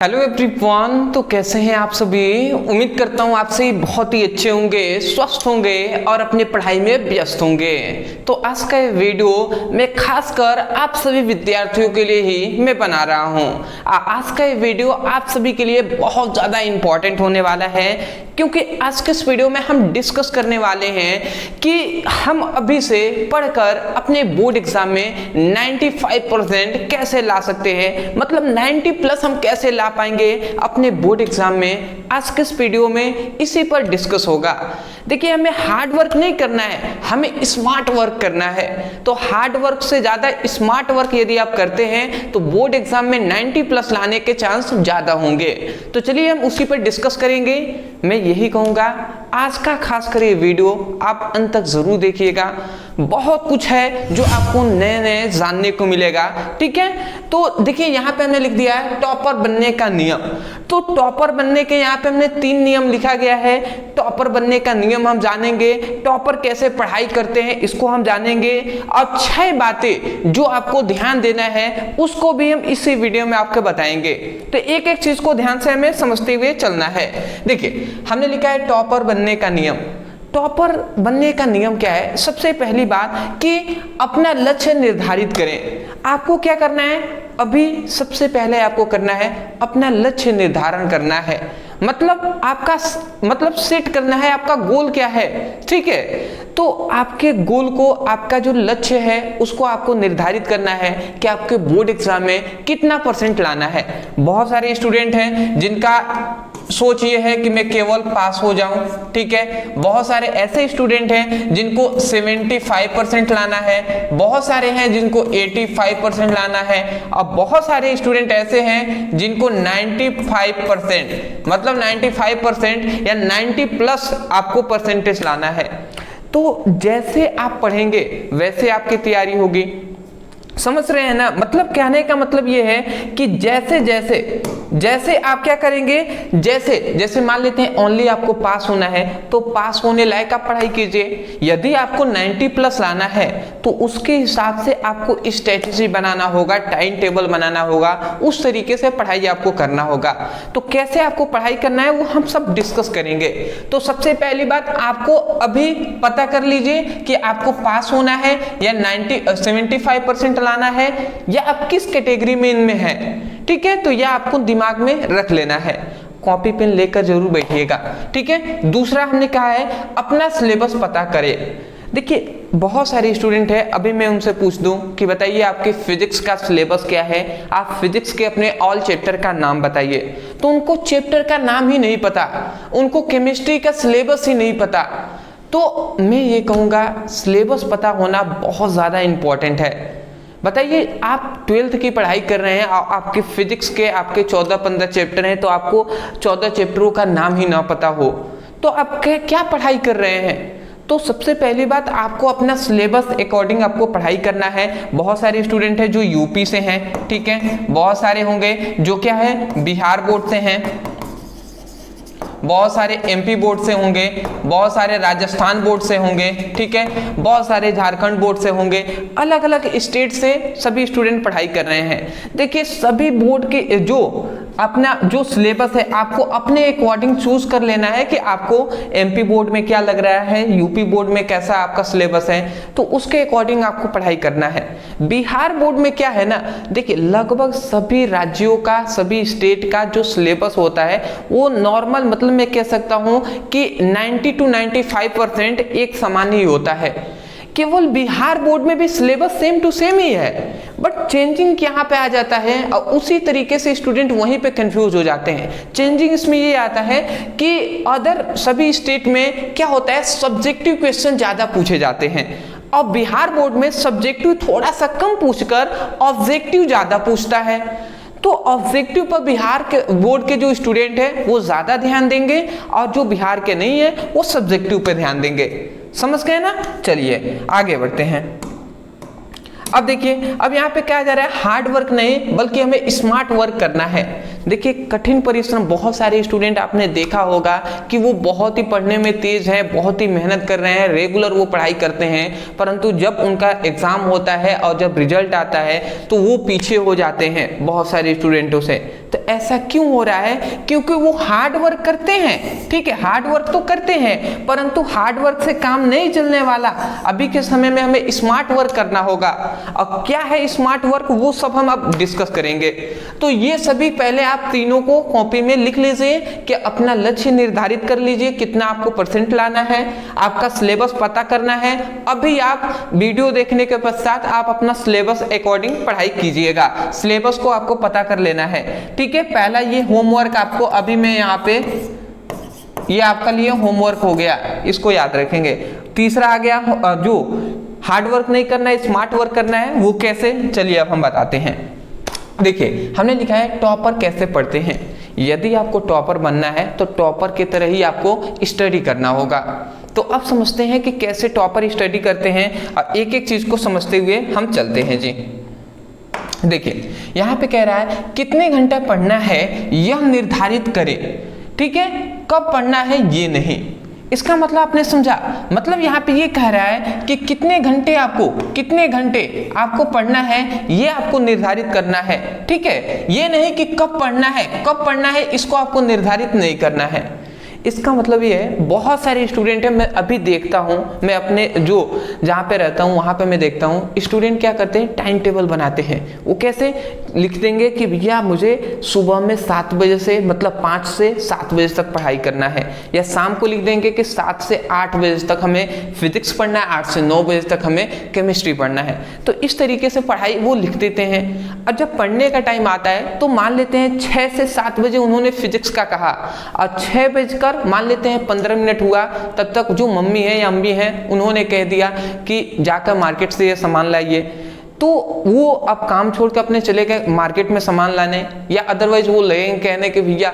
Hello everyone. तो कैसे हैं आप सभी। उम्मीद करता हूं आप सभी बहुत ही अच्छे होंगे, स्वस्थ होंगे और अपनी पढ़ाई में व्यस्त होंगे। तो आज का ये वीडियो मैं खासकर आप सभी विद्यार्थियों के लिए ही मैं बना रहा हूं। आज का ये वीडियो आप सभी के लिए बहुत ज़्यादा इम्पोर्टेंट होने वाला है, क्योंकि आज के इस वीडियो में हम डिस्कस करने वाले हैं कि हम अभी से पढ़कर अपने बोर्ड एग्जाम में 95% कैसे ला सकते हैं, मतलब 90+ हम कैसे ला पाएंगे अपने बोर्ड एग्जाम में। आज के इस वीडियो में इसी पर डिस्कस होगा। देखिए, हमें हार्ड वर्क नहीं करना है, हमें स्मार्ट वर्क करना है। तो हार्ड वर्क से ज्यादा स्मार्ट वर्क यदि आप करते हैं तो बोर्ड एग्जाम में 90+ लाने के चांस ज्यादा होंगे। तो चलिए हम उसी पर डिस्कस करेंगे। मैं यही कहूंगा, आज का खासकर ये वीडियो आप अंत तक जरूर देखिएगा। बहुत कुछ है जो आपको नए नए जानने को मिलेगा, ठीक है। तो देखिए, यहाँ पे हमने लिख दिया है टॉपर बनने का नियम। तो टॉपर बनने के यहाँ पे हमने 3 नियम लिखा गया है। टॉपर बनने का नियम हम जानेंगे, टॉपर कैसे पढ़ाई करते हैं इसको हम जानेंगे, और 6 बातें जो आपको ध्यान देना है उसको भी हम इसी वीडियो में आपको बताएंगे। तो एक एक चीज को ध्यान से हमें समझते हुए चलना है। देखिए, हमने लिखा है टॉपर बनने का नियम। टॉपर बनने का नियम क्या है? सबसे पहली बात कि अपना लक्ष्य निर्धारित करें। आपको क्या करना है? अभी सबसे पहले आपको करना है अपना लक्ष्य निर्धारण करना है, मतलब आपका सेट करना है आपका गोल क्या है, ठीक है। तो आपके गोल को, आपका जो लक्ष्य है उसको आपको निर्धारित करना है कि आपके बोर्ड एग्जाम में कितना % लाना है। बहुत सारे स्टूडेंट हैं जिनका सोच ये है कि मैं केवल पास हो जाऊं, ठीक है। बहुत सारे ऐसे स्टूडेंट हैं जिनको 75% लाना है, बहुत सारे हैं जिनको 85% लाना है, और बहुत सारे स्टूडेंट ऐसे हैं जिनको 95%, मतलब 95% या 90+ आपको % लाना है। तो जैसे आप पढ़ेंगे वैसे आपकी तैयारी होगी, समझ रहे हैं ना। मतलब कहने का मतलब ये है कि जैसे आप क्या करेंगे, जैसे मान लेते हैं ओनली आपको पास होना है तो पास होने लायक आप पढ़ाई कीजिए। यदि आपको 90+ लाना है तो उसके हिसाब से आपको स्ट्रेटेजी बनाना होगा, टाइम टेबल बनाना होगा, उस तरीके से पढ़ाई आपको करना होगा। तो कैसे आपको पढ़ाई करना है वो हम सब डिस्कस करेंगे। तो सबसे पहली बात, आपको अभी पता कर लीजिए कि आपको पास होना है या 75% लाना है, या आप किस कैटेगरी में इनमें है, ठीक है। तो यह आपको दिमाग में रख लेना है, कॉपी पेन लेकर जरूर बैठिएगा, ठीक है। दूसरा हमने कहा है अपना सिलेबस पता करें। देखिए, बहुत सारे स्टूडेंट है, अभी मैं उनसे पूछ दूं कि बताइए आपके फिजिक्स का सिलेबस क्या है, आप फिजिक्स के अपने ऑल चैप्टर का नाम बताइए। तो उनको चैप्टर का नाम ही नहीं पता, उनको केमिस्ट्री का सिलेबस ही नहीं पता। तो मैं ये कहूँगा सिलेबस पता होना बहुत ज़्यादा इंपॉर्टेंट है। बताइए, आप 12th की पढ़ाई कर रहे हैं, आपके फिजिक्स के आपके 14-15 चैप्टर हैं, तो आपको 14 चैप्टरों का नाम ही ना पता हो तो आप क्या पढ़ाई कर रहे हैं। तो सबसे पहली बात, आपको अपना सिलेबस अकॉर्डिंग आपको पढ़ाई करना है। बहुत सारे स्टूडेंट हैं जो यूपी से हैं, ठीक है। बहुत सारे होंगे जो क्या है बिहार बोर्ड से हैं, बहुत सारे एमपी बोर्ड से होंगे, बहुत सारे राजस्थान बोर्ड से होंगे, ठीक है। बहुत सारे झारखंड बोर्ड से होंगे, अलग अलग स्टेट से सभी स्टूडेंट पढ़ाई कर रहे हैं। देखिए, सभी बोर्ड के जो सिलेबस है आपको अपने अकॉर्डिंग चूज कर लेना है कि आपको एमपी बोर्ड में क्या लग रहा है, यूपी बोर्ड में कैसा आपका सिलेबस है, तो उसके अकॉर्डिंग आपको पढ़ाई करना है। बिहार बोर्ड में क्या है ना, देखिए लगभग सभी राज्यों का, सभी स्टेट का जो सिलेबस होता है वो नॉर्मल, मतलब मैं कह सकता हूं कि 90 to 95% एक समान ही होता है। केवल बिहार बोर्ड में भी सिलेबस सेम टू सेम ही है, बट चेंजिंग यहाँ पे आ जाता है और उसी तरीके से स्टूडेंट वहीं पे कंफ्यूज हो जाते हैं। चेंजिंग इसमें ये आता है कि अदर सभी स्टेट में क्या होता है, सब्जेक्टिव क्वेश्चन ज्यादा पूछे जाते हैं, और बिहार बोर्ड में सब्जेक्टिव थोड़ा सा कम पूछकर ऑब्जेक्टिव ज्यादा पूछता है। तो ऑब्जेक्टिव पर बिहार के बोर्ड के जो स्टूडेंट है वो ज्यादा ध्यान देंगे, और जो बिहार के नहीं है वो सब्जेक्टिव पे ध्यान देंगे। समझ गए ना। चलिए आगे बढ़ते हैं। अब देखिए, अब यहाँ पे क्या जा रहा है, हार्ड वर्क नहीं बल्कि हमें स्मार्ट वर्क करना है। देखिए कठिन परिश्रम, बहुत सारे स्टूडेंट आपने देखा होगा कि वो बहुत ही पढ़ने में तेज है, बहुत ही मेहनत कर रहे हैं, रेगुलर वो पढ़ाई करते हैं, परंतु जब उनका एग्जाम होता है और जब रिजल्ट आता है तो वो पीछे हो जाते हैं बहुत सारे स्टूडेंटों से। तो ऐसा क्यों हो रहा है? क्योंकि वो हार्ड वर्क करते हैं, ठीक है, हार्ड वर्क तो करते हैं, परंतु हार्ड वर्क से काम नहीं चलने वाला। अभी के समय में हमें स्मार्ट वर्क करना होगा। और क्या है स्मार्ट वर्क, वो सब हम अब डिस्कस करेंगे। तो ये सभी पहले आप तीनों को कॉपी में लिख लीजिए कि अपना लक्ष्य निर्धारित कर लीजिए, कितना आपको परसेंट लाना है, आपका सिलेबस पता करना है। अभी आप वीडियो देखने के पश्चात आप अपना सिलेबस अकॉर्डिंग पढ़ाई कीजिएगा, सिलेबस को आपको पता कर लेना है, ठीक है। पहला ये होमवर्क आपको अभी मैं यहाँ पे, ये आपका लिए होमवर्क हो गया, इसको याद रखेंगे। तीसरा आ गया जो हार्ड वर्क नहीं करना है, स्मार्ट वर्क करना है, वो कैसे, चलिए अब हम बताते हैं। देखिए हमने लिखा है टॉपर कैसे पढ़ते हैं। यदि आपको टॉपर बनना है तो टॉपर की तरह ही आपको स्टडी करना होगा। तो अब समझते हैं कि कैसे टॉपर स्टडी करते हैं, और एक एक चीज को समझते हुए हम चलते हैं जी। देखिए यहाँ पे कह रहा है कितने घंटा पढ़ना है यह निर्धारित करें, ठीक है, कब पढ़ना है ये नहीं। इसका मतलब आपने समझा, मतलब यहाँ पे ये कह रहा है कि कितने घंटे आपको पढ़ना है ये आपको निर्धारित करना है, ठीक है। ये नहीं कि कब पढ़ना है इसको आपको निर्धारित नहीं करना है। इसका मतलब ये है, बहुत सारे स्टूडेंट हैं, मैं अभी देखता हूँ, मैं अपने जो जहाँ पे रहता हूँ वहाँ पे मैं देखता हूँ स्टूडेंट क्या करते हैं, टाइम टेबल बनाते हैं। वो कैसे लिख देंगे कि भैया मुझे सुबह में 7 बजे से मतलब 5 से 7 बजे तक पढ़ाई करना है, या शाम को लिख देंगे कि 7 से 8 बजे तक हमें फिजिक्स पढ़ना है, 8 से 9 बजे तक हमें केमिस्ट्री पढ़ना है। तो इस तरीके से पढ़ाई वो लिख देते हैं। और जब पढ़ने का टाइम आता है तो मान लेते हैं 6 से 7 बजे उन्होंने फिजिक्स का कहा, और 6 बजे मान लेते हैं 15 मिनट हुआ, तब तक जो मम्मी है या अम्मी है उन्होंने कह दिया कि जाकर मार्केट से ये सामान लाइए। तो वो अब काम छोड़ के अपने चले गए मार्केट में सामान लाने, या अदरवाइज वो लगेंगे कहने कि भैया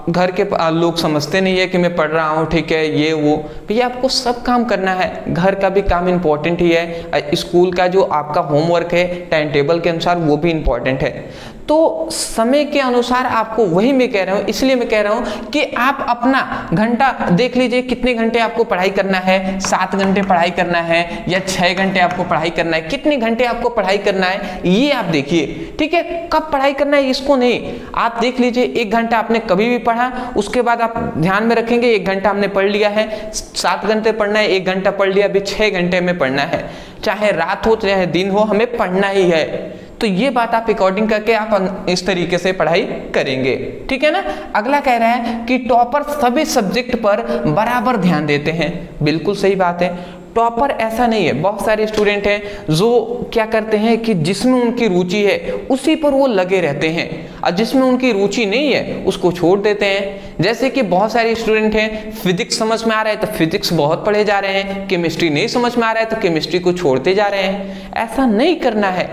घर के लोग समझते नहीं है कि मैं पढ़ रहा हूँ, ठीक है, ये वो। भैया आपको सब काम करना है, घर का भी काम इंपॉर्टेंट ही है, स्कूल का जो आपका होमवर्क है टाइम टेबल के अनुसार वो भी इंपॉर्टेंट है। तो समय के अनुसार आपको, वही मैं कह रहा हूँ, इसलिए मैं कह रहा हूँ कि आप अपना घंटा देख लीजिए, कितने घंटे आपको पढ़ाई करना है, 7 घंटे पढ़ाई करना है या 6 घंटे आपको पढ़ाई करना है, कितने घंटे आपको पढ़ाई करना है ये आप देखिए, ठीक है। कब पढ़ाई करना है इसको नहीं, आप देख लीजिए 1 घंटा आपने कभी भी पढ़ा, उसके बाद आप ध्यान में रखेंगे 1 घंटा हमने पढ़ लिया है, 7 घंटे पढ़ना है, 1 घंटा पढ़ लिया, अभी 6 घंटे में पढ़ना है, चाहे रात हो चाहे दिन हो, हमें पढ़ना ही है। तो ये बात आप अकॉर्डिंग करके आप इस तरीके से पढ़ाई करेंगे, ठीक है ना। अगला कह रहा है कि टॉपर सभी सब्जेक्ट पर बराबर ध्यान देते हैं। बिल्कुल सही बात है, टॉपर ऐसा नहीं है, बहुत सारे स्टूडेंट हैं जो क्या करते हैं कि जिसमें उनकी रुचि है उसी पर वो लगे रहते हैं, और जिसमें उनकी रुचि नहीं है उसको छोड़ देते हैं। जैसे कि बहुत सारे स्टूडेंट हैं, फिजिक्स समझ में आ रहा है तो फिजिक्स बहुत पढ़े जा रहे हैं, केमिस्ट्री नहीं समझ में आ रहा है तो केमिस्ट्री को छोड़ते जा रहे हैं। ऐसा नहीं करना है,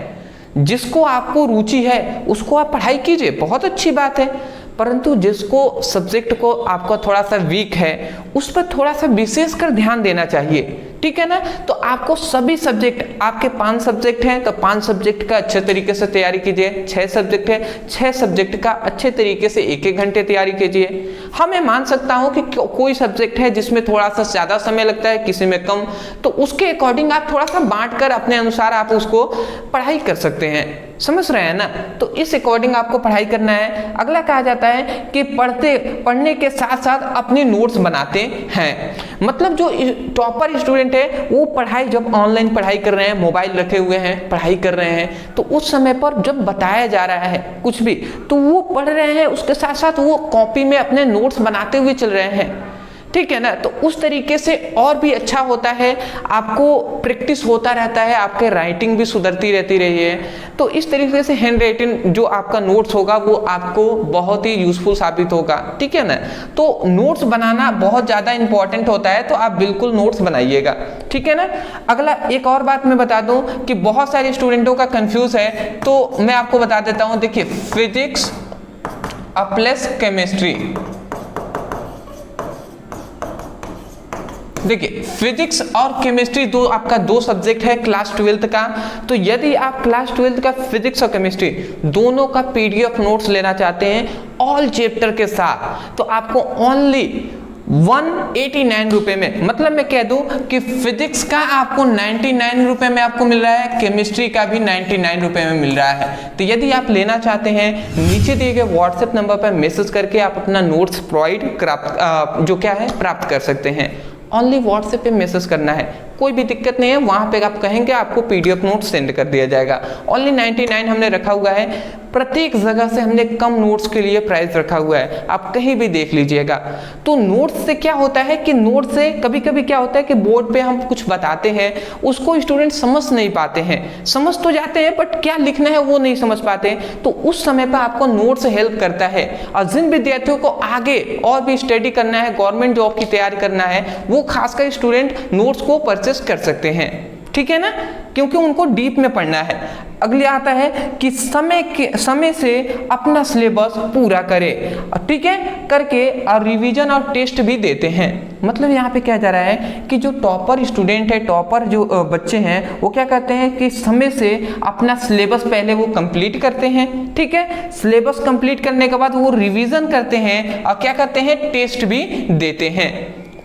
जिसको आपको रुचि है उसको आप पढ़ाई कीजिए, बहुत अच्छी बात है, परंतु जिसको सब्जेक्ट को आपका थोड़ा सा वीक है उस पर थोड़ा सा विशेष कर ध्यान देना चाहिए, ठीक है ना। तो आपको सभी सब्जेक्ट, आपके 5 सब्जेक्ट हैं तो 5 सब्जेक्ट का अच्छे तरीके से तैयारी कीजिए, 6 सब्जेक्ट है 6 सब्जेक्ट का अच्छे तरीके से 1-1 घंटे तैयारी कीजिए। हाँ मैं मान सकता हूँ कि कोई सब्जेक्ट है जिसमें थोड़ा सा ज्यादा समय लगता है, किसी में कम, तो उसके अकॉर्डिंग आप थोड़ा सा बांट कर अपने अनुसार आप उसको पढ़ाई कर सकते हैं, समझ रहे हैं ना। तो इस अकॉर्डिंग आपको पढ़ाई करना है। अगला कहा जाता है कि पढ़ने के साथ साथ अपने नोट्स बनाते हैं। मतलब जो टॉपर स्टूडेंट है वो पढ़ाई जब ऑनलाइन पढ़ाई कर रहे हैं, मोबाइल रखे हुए हैं, पढ़ाई कर रहे हैं, तो उस समय पर जब बताया जा रहा है कुछ भी तो वो पढ़ रहे हैं, उसके साथ साथ वो कॉपी में अपने नोट्स बनाते हुए चल रहे हैं, ठीक है ना। तो उस तरीके से और भी अच्छा होता है, आपको प्रैक्टिस होता रहता है, आपके राइटिंग भी सुधरती रहती रही है। तो इस तरीके से हैंड राइटिंग जो आपका नोट्स होगा वो आपको बहुत ही यूजफुल साबित होगा, ठीक है ना। तो नोट्स बनाना बहुत ज़्यादा इंपॉर्टेंट होता है, तो आप बिल्कुल नोट्स बनाइएगा, ठीक है ना। अगला एक और बात मैं बता दूं कि बहुत सारे स्टूडेंटों का कंफ्यूज है, तो मैं आपको बता देता हूँ। देखिए फिजिक्स प्लस केमिस्ट्री, देखिए फिजिक्स और केमिस्ट्री आपका दो सब्जेक्ट है क्लास 12th का। तो यदि आप क्लास 12th का फिजिक्स और केमिस्ट्री दोनों का पीडीएफ नोट्स लेना चाहते हैं ऑल चैप्टर के साथ, तो आपको ओनली 189 रुपए में, मतलब मैं कह दूं कि फिजिक्स का आपको 99 रुपए में आपको मिल रहा है, केमिस्ट्री का भी 99 रुपए में मिल रहा है। तो यदि आप लेना चाहते हैं नीचे दिए गए व्हाट्सएप नंबर पर मैसेज करके आप अपना नोट्स प्रोवाइड प्राप्त कर सकते हैं। ओनली व्हाट्सएप पे मैसेज करना है, कोई भी दिक्कत नहीं है, वहां पे आप कहेंगे आपको पीडीएफ नोट सेंड कर दिया जाएगा। ओनली 99 हमने रखा हुआ है, प्रत्येक जगह से हमने कम नोट्स के लिए प्राइस रखा हुआ है, आप कहीं भी देख लीजिएगा। तो नोट्स से क्या होता है कि नोट से कभी कभी क्या होता है कि बोर्ड पे हम कुछ बताते हैं उसको स्टूडेंट समझ नहीं पाते हैं, समझ तो जाते हैं बट क्या लिखना है वो नहीं समझ पाते, तो उस समय पर आपको नोट्स हेल्प करता है। और जिन विद्यार्थियों को आगे और भी स्टडी करना है, गवर्नमेंट जॉब की तैयारी करना है, वो खासकर स्टूडेंट नोट्स को परचेस कर सकते हैं, ठीक है ना, क्योंकि उनको डीप में पढ़ना है। अगले आता है कि समय से अपना सिलेबस पूरा करें, ठीक है, करके और रिवीजन और टेस्ट भी देते हैं। मतलब यहाँ पे क्या जा रहा है कि जो टॉपर स्टूडेंट है, टॉपर जो बच्चे हैं, वो क्या करते हैं कि समय से अपना सिलेबस पहले वो कंप्लीट करते हैं, ठीक है, सिलेबस कंप्लीट करने के बाद वो रिवीजन करते हैं और क्या करते हैं, टेस्ट भी देते हैं।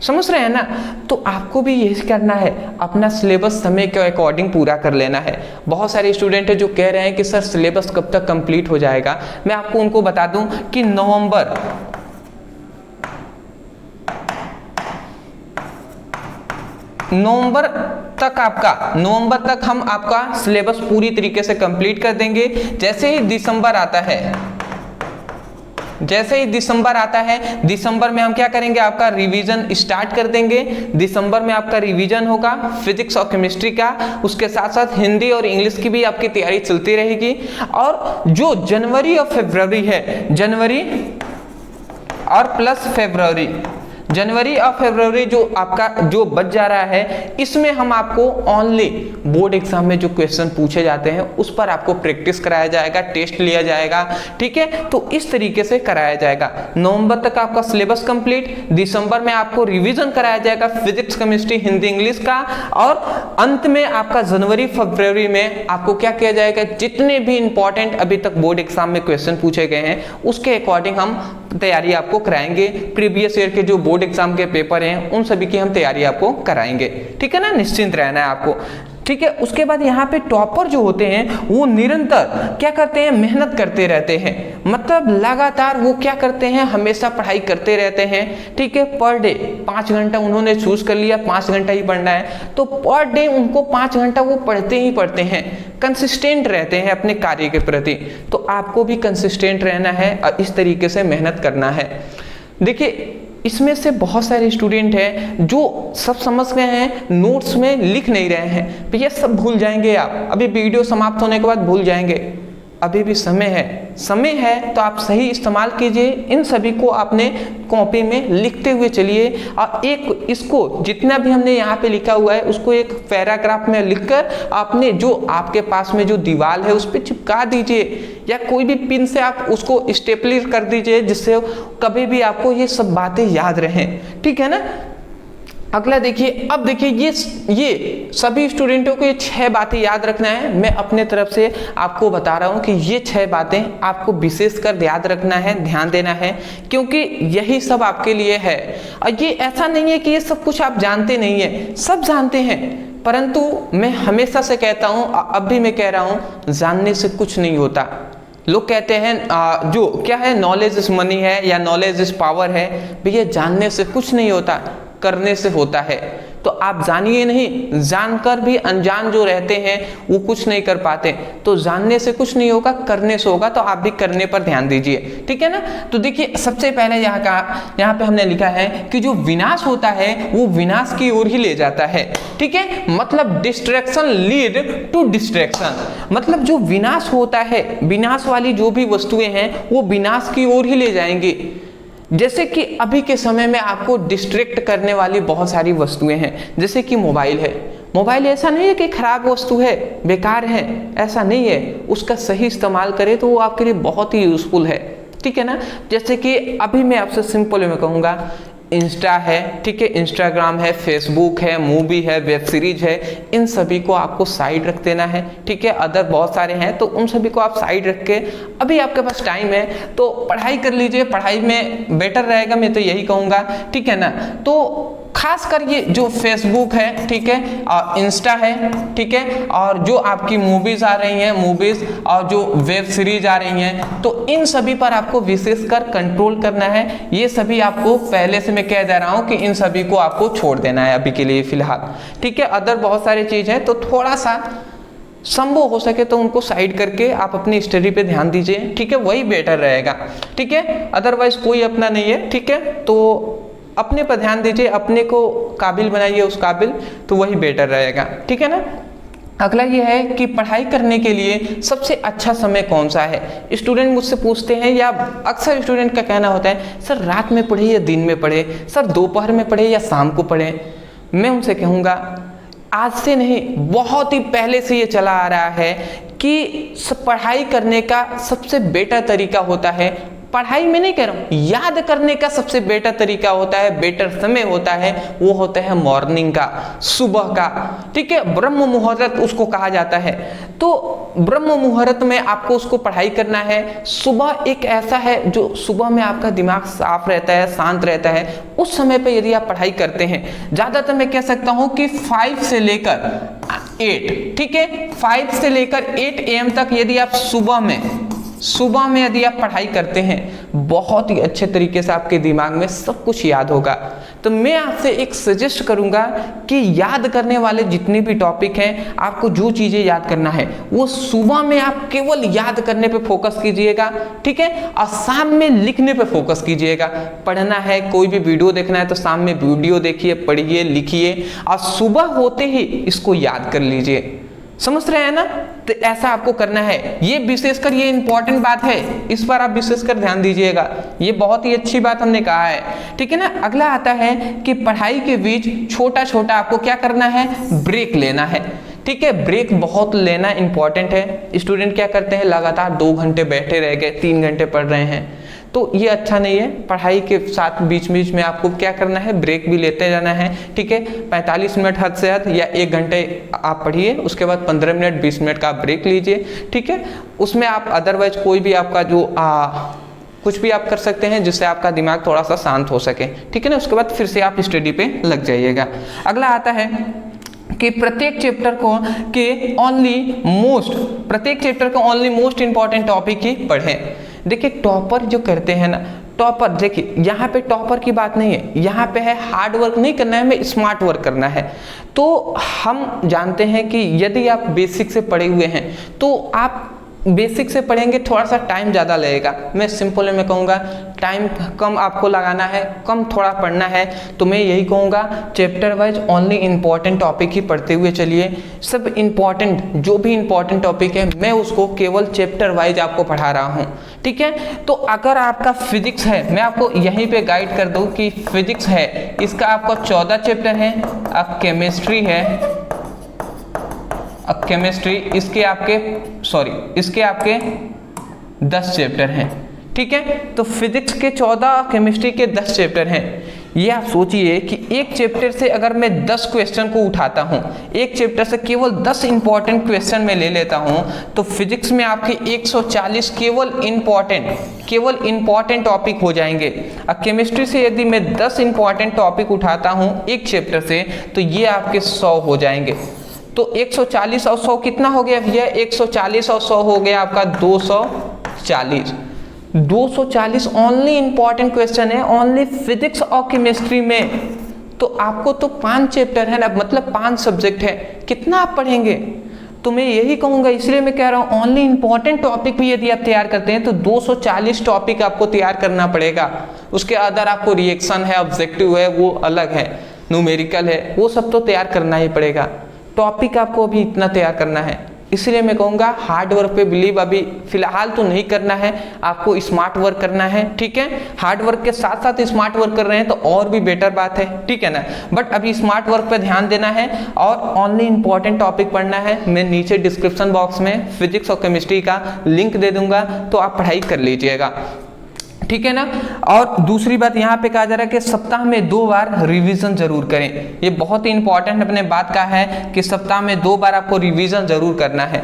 समझ रहे हैं ना। तो आपको भी यही करना है, अपना सिलेबस समय के अकॉर्डिंग पूरा कर लेना है। बहुत सारे स्टूडेंट है जो कह रहे हैं कि सर सिलेबस कब तक कंप्लीट हो जाएगा। मैं आपको उनको बता दूं कि नवंबर नवंबर तक हम आपका सिलेबस पूरी तरीके से कंप्लीट कर देंगे। जैसे ही दिसंबर आता है, दिसंबर में हम क्या करेंगे, आपका रिवीजन स्टार्ट कर देंगे। दिसंबर में आपका रिवीजन होगा फिजिक्स और केमिस्ट्री का, उसके साथ साथ हिंदी और इंग्लिश की भी आपकी तैयारी चलती रहेगी। और जो जनवरी और फरवरी है, जनवरी और फरवरी जो आपका जो बच जा रहा है, इसमें हम आपको ओनली बोर्ड एग्जाम में जो क्वेश्चन पूछे जाते हैं उस पर आपको प्रैक्टिस कराया जाएगा, टेस्ट लिया जाएगा, ठीक है। तो इस तरीके से कराया जाएगा। नवंबर तक आपका सिलेबस कंप्लीट, दिसंबर में आपको रिवीजन कराया जाएगा फिजिक्स, केमिस्ट्री, हिंदी, इंग्लिश का, और अंत में आपका जनवरी फरवरी में आपको क्या किया जाएगा, जितने भी इंपॉर्टेंट अभी तक बोर्ड एग्जाम में क्वेश्चन पूछे गए हैं उसके अकॉर्डिंग हम तैयारी आपको कराएंगे। प्रीवियस ईयर के जो बोर्ड एग्जाम के पेपर हैं उन सभी की हम तैयारी आपको कराएंगे, ठीक है ना, निश्चिंत रहना है आपको, ठीक है। उसके बाद यहाँ पे टॉपर जो होते हैं वो निरंतर क्या करते हैं, मेहनत करते रहते हैं, मतलब लगातार वो क्या करते हैं, हमेशा पढ़ाई करते रहते हैं, ठीक है। पर डे 5 घंटा उन्होंने चूज कर लिया, 5 घंटा ही पढ़ना है, तो पर डे उनको 5 घंटा वो पढ़ते ही पढ़ते हैं, कंसिस्टेंट रहते हैं अपने कार्य के प्रति। तो आपको भी कंसिस्टेंट रहना है और इस तरीके से मेहनत करना है। देखिए इसमें से बहुत सारे स्टूडेंट हैं जो सब समझ गए हैं, नोट्स में लिख नहीं रहे हैं, भैया सब भूल जाएंगे आप, अभी वीडियो समाप्त होने के बाद भूल जाएंगे, अभी भी समय है तो आप सही इस्तेमाल कीजिए। इन सभी को आपने कॉपी में लिखते हुए चलिए और एक इसको जितना भी हमने यहाँ पे लिखा हुआ है उसको एक पैराग्राफ में लिखकर आपने जो आपके पास में जो दीवार है उस पर चिपका दीजिए, या कोई भी पिन से आप उसको स्टेपलर कर दीजिए, जिससे कभी भी आपको ये सब बातें याद रहें, ठीक है ना। अगला देखिए, अब देखिए ये सभी स्टूडेंटों को ये 6 बातें याद रखना है। मैं अपने तरफ से आपको बता रहा हूँ कि ये 6 बातें आपको विशेषकर याद रखना है, ध्यान देना है, क्योंकि यही सब आपके लिए है। और ये ऐसा नहीं है कि ये सब कुछ आप जानते नहीं है, सब जानते हैं, परंतु मैं हमेशा से कहता हूँ, अब भी मैं कह रहा हूँ, जानने से कुछ नहीं होता। लोग कहते हैं जो क्या है, नॉलेज इज मनी है या नॉलेज इज पावर है। भैया जानने से कुछ नहीं होता, करने से होता है। तो आप जानिए नहीं, जानकर भी अनजान जो रहते हैं वो कुछ नहीं कर पाते। तो जानने से कुछ नहीं होगा, करने से होगा। तो आप भी करने पर ध्यान दीजिए, ठीक है ना। तो देखिए सबसे पहले यहाँ पे हमने लिखा है कि जो विनाश होता है वो विनाश की ओर ही ले जाता है, ठीक है। मतलब डिस्ट्रैक्शन लीड टू डिस्ट्रैक्शन, मतलब जो विनाश होता है, विनाश वाली जो भी वस्तुएं हैं वो विनाश की ओर ही ले जाएंगी। जैसे कि अभी के समय में आपको डिस्ट्रैक्ट करने वाली बहुत सारी वस्तुएं हैं, जैसे कि मोबाइल है। मोबाइल ऐसा नहीं है कि खराब वस्तु है, बेकार है, ऐसा नहीं है। उसका सही इस्तेमाल करें तो वो आपके लिए बहुत ही यूजफुल है, ठीक है ना। जैसे कि अभी मैं आपसे सिंपल में कहूँगा, इंस्टा है, ठीक है, इंस्टाग्राम है, फेसबुक है, मूवी है, वेब सीरीज है, इन सभी को आपको साइड रख देना है, ठीक है। अदर बहुत सारे हैं तो उन सभी को आप साइड रख के अभी आपके पास टाइम है तो पढ़ाई कर लीजिए, पढ़ाई में बेटर रहेगा, मैं तो यही कहूँगा, ठीक है ना। तो खासकर ये जो फेसबुक है, ठीक है, और इंस्टा है, ठीक है, और जो आपकी मूवीज आ रही हैं, मूवीज और जो वेब सीरीज आ रही हैं, तो इन सभी पर आपको विशेषकर कंट्रोल करना है। ये सभी आपको पहले से मैं कह दे रहा हूं कि इन सभी को आपको छोड़ देना है अभी के लिए फिलहाल, ठीक है। अदर बहुत सारी चीज है तो थोड़ा सा संभव हो सके तो उनको साइड करके आप अपनी स्टडी पे ध्यान दीजिए, ठीक है, वही बेटर रहेगा, ठीक है। अदरवाइज कोई अपना नहीं है, ठीक है, तो अपने पर ध्यान दीजिए, अपने को काबिल बनाइए उस काबिल, तो वही बेटर रहेगा, ठीक है ना। अगला ये है कि पढ़ाई करने के लिए सबसे अच्छा समय कौन सा है। स्टूडेंट मुझसे पूछते हैं या अक्सर स्टूडेंट का कहना होता है सर रात में पढ़े या दिन में पढ़े, सर दोपहर में पढ़े या शाम को पढ़े। मैं उनसे कहूँगा आज से नहीं, बहुत ही पहले से ये चला आ रहा है कि पढ़ाई करने का सबसे बेटर तरीका होता है, पढ़ाई में नहीं कह रहा हूं, याद करने का सबसे बेटर तरीका होता है, बेटर समय होता है, वो होता है मॉर्निंग का, सुबह का, ठीक है। ब्रह्म मुहूर्त उसको कहा जाता है। तो ब्रह्म मुहूर्त में आपको उसको पढ़ाई करना है। सुबह एक ऐसा है जो सुबह में आपका दिमाग साफ रहता है, शांत रहता है, उस समय पे यदि आप पढ़ाई करते हैं, ज्यादातर मैं कह सकता हूं कि 5 से लेकर 8, ठीक है, 5 से लेकर 8 AM तक यदि आप सुबह में यदि आप पढ़ाई करते हैं, बहुत ही अच्छे तरीके से आपके दिमाग में सब कुछ याद होगा। तो मैं आपसे एक सजेस्ट करूंगा कि याद करने वाले जितने भी टॉपिक हैं, आपको जो चीजें याद करना है वो सुबह में आप केवल याद करने पे फोकस कीजिएगा, ठीक है, और शाम में लिखने पे फोकस कीजिएगा। पढ़ना है, कोई भी वीडियो देखना है तो शाम में वीडियो देखिए, पढ़िए, लिखिए, और सुबह होते ही इसको याद कर लीजिए। समझ रहे हैं ना। तो ऐसा आपको करना है। ये विशेषकर ये इंपॉर्टेंट बात है, इस पर आप विशेषकर ध्यान दीजिएगा। ये बहुत ही अच्छी बात हमने कहा है, ठीक है ना। अगला आता है कि पढ़ाई के बीच छोटा छोटा आपको क्या करना है, ब्रेक लेना है, ठीक है। ब्रेक बहुत लेना इंपॉर्टेंट है। स्टूडेंट क्या करते हैं, लगातार 2 घंटे बैठे रह गए, 3 घंटे पढ़ रहे हैं, तो ये अच्छा नहीं है। पढ़ाई के साथ बीच बीच में आपको क्या करना है, ब्रेक भी लेते जाना है, ठीक है। 45 मिनट हद से हद या 1 घंटे आप पढ़िए, उसके बाद 15 मिनट 20 मिनट का आप ब्रेक लीजिए, ठीक है। उसमें आप अदरवाइज कोई भी आपका जो कुछ भी आप कर सकते हैं जिससे आपका दिमाग थोड़ा सा शांत हो सके, ठीक है ना। उसके बाद फिर से आप स्टडी पे लग जाइएगा। अगला आता है कि प्रत्येक चैप्टर का ओनली मोस्ट इंपॉर्टेंट टॉपिक ही पढ़ें। देखिए टॉपर जो करते हैं ना, टॉपर, देखिए यहाँ पे टॉपर की बात नहीं है, यहाँ पे है हार्ड वर्क नहीं करना है, हमें स्मार्ट वर्क करना है। तो हम जानते हैं कि यदि आप बेसिक से पढ़े हुए हैं तो आप बेसिक से पढ़ेंगे, थोड़ा सा टाइम ज़्यादा लगेगा। मैं सिंपल में कहूँगा टाइम कम आपको लगाना है, कम थोड़ा पढ़ना है। तो मैं यही कहूँगा chapter wise only important topic ही पढ़ते हुए चलिए। सब इंपॉर्टेंट जो भी इंपॉर्टेंट टॉपिक है मैं उसको केवल चैप्टर वाइज आपको पढ़ा रहा हूँ, ठीक है। तो अगर आपका फिजिक्स है, मैं आपको यहीं पे गाइड कर दूँ कि फिजिक्स है, इसका आपका 14 चैप्टर है। अब केमिस्ट्री है, अब केमिस्ट्री इसके आपके 10 चैप्टर हैं, ठीक है। तो फिजिक्स के 14, केमिस्ट्री के 10 चैप्टर हैं। ये आप सोचिए कि एक चैप्टर से अगर मैं 10 क्वेश्चन को उठाता हूँ, एक चैप्टर से केवल 10 इंपॉर्टेंट क्वेश्चन में ले लेता हूँ, तो फिजिक्स में आपके 140 केवल इंपॉर्टेंट टॉपिक हो जाएंगे। अब केमिस्ट्री से यदि मैं 10 इंपॉर्टेंट टॉपिक उठाता हूँ एक चैप्टर से, तो ये आपके 100 हो जाएंगे। तो 140 और 100 कितना हो गया भैया, 140 और 100 हो गया आपका 240 ओनली इंपॉर्टेंट क्वेश्चन है, ओनली फिजिक्स और केमिस्ट्री में। तो आपको तो 5 चैप्टर है ना, मतलब 5 सब्जेक्ट है, कितना आप पढ़ेंगे। तो मैं यही कहूँगा, इसलिए मैं कह रहा हूँ ओनली इंपॉर्टेंट टॉपिक भी यदि आप तैयार करते हैं तो 240 टॉपिक आपको तैयार करना पड़ेगा। उसके अदर आपको रिएक्शन है, ऑब्जेक्टिव है, वो अलग है, न्यूमेरिकल है, वो सब तो तैयार करना ही पड़ेगा। टॉपिक आपको अभी इतना तैयार करना है, इसलिए मैं कहूँगा हार्ड वर्क पे बिलीव अभी फिलहाल तो नहीं करना है, आपको स्मार्ट वर्क करना है, ठीक है। हार्ड वर्क के साथ साथ स्मार्ट वर्क कर रहे हैं तो और भी बेटर बात है, ठीक है ना। बट अभी स्मार्ट वर्क पे ध्यान देना है और ओनली इंपॉर्टेंट टॉपिक पढ़ना है। मैं नीचे डिस्क्रिप्शन बॉक्स में फिजिक्स और केमिस्ट्री का लिंक दे दूंगा, तो आप पढ़ाई कर लीजिएगा, ठीक है ना। और दूसरी बात यहाँ पे कहा जा रहा है कि सप्ताह में 2 बार रिवीजन जरूर करें। ये बहुत ही इंपॉर्टेंट अपने बात का है कि सप्ताह में 2 बार आपको रिवीजन जरूर करना है।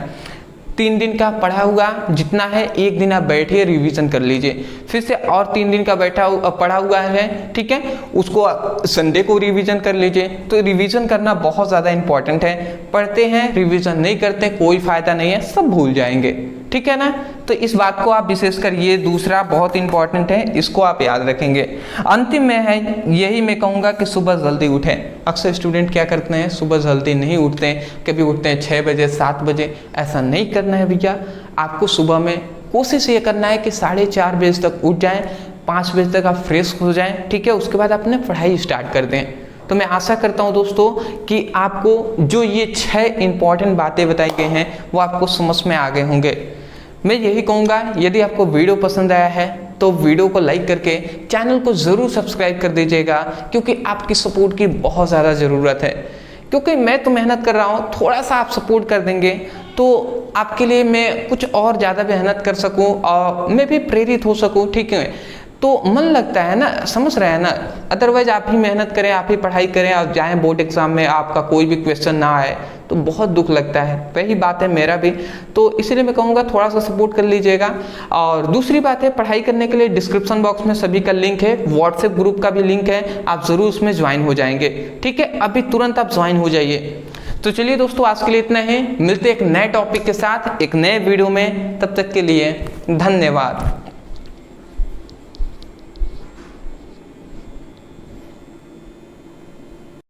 3 दिन का पढ़ा हुआ जितना है, 1 दिन आप बैठिए रिवीजन कर लीजिए, फिर से और 3 दिन का पढ़ा हुआ है, ठीक है, उसको संडे को रिवीजन कर लीजिए। तो रिवीजन करना बहुत ज़्यादा इंपॉर्टेंट है। पढ़ते हैं रिवीजन नहीं करते कोई फायदा नहीं है, सब भूल जाएंगे, ठीक है ना। तो इस बात को आप विशेषकर, ये दूसरा बहुत इंपॉर्टेंट है, इसको आप याद रखेंगे। अंतिम में है यही मैं कहूँगा कि सुबह जल्दी उठें। अक्सर स्टूडेंट क्या करते हैं, सुबह जल्दी नहीं उठते हैं, कभी उठते हैं 6 बजे 7 बजे। ऐसा नहीं करना है भैया, आपको सुबह में कोशिश ये करना है कि 4:30 बजे तक उठ जाएं, 5 बजे तक आप फ्रेश हो जाएं, ठीक है। उसके बाद अपने पढ़ाई स्टार्ट कर दें। तो मैं आशा करता हूं दोस्तों कि आपको जो ये 6 इंपॉर्टेंट बातें बताई गई हैं वो आपको समझ में आ गए होंगे। मैं यही कहूँगा, यदि आपको वीडियो पसंद आया है तो वीडियो को लाइक करके चैनल को ज़रूर सब्सक्राइब कर दीजिएगा, क्योंकि आपकी सपोर्ट की बहुत ज़्यादा ज़रूरत है। क्योंकि मैं तो मेहनत कर रहा हूँ, थोड़ा सा आप सपोर्ट कर देंगे तो आपके लिए मैं कुछ और ज़्यादा मेहनत कर सकूँ और मैं भी प्रेरित हो सकूँ, ठीक है। तो मन लगता है ना, समझ रहे हैं ना। अदरवाइज आप ही मेहनत करें, आप ही पढ़ाई करें और जाएं बोर्ड एग्जाम में आपका कोई भी क्वेश्चन ना आए तो बहुत दुख लगता है। वही बात है मेरा भी, तो इसीलिए मैं कहूँगा थोड़ा सा सपोर्ट कर लीजिएगा। और दूसरी बात है, पढ़ाई करने के लिए डिस्क्रिप्शन बॉक्स में सभी का लिंक है, व्हाट्सएप ग्रुप का भी लिंक है, आप ज़रूर उसमें ज्वाइन हो जाएंगे, ठीक है। अभी तुरंत आप ज्वाइन हो जाइए। तो चलिए दोस्तों, आज के लिए इतना ही। मिलते एक नए टॉपिक के साथ एक नए वीडियो में, तब तक के लिए धन्यवाद।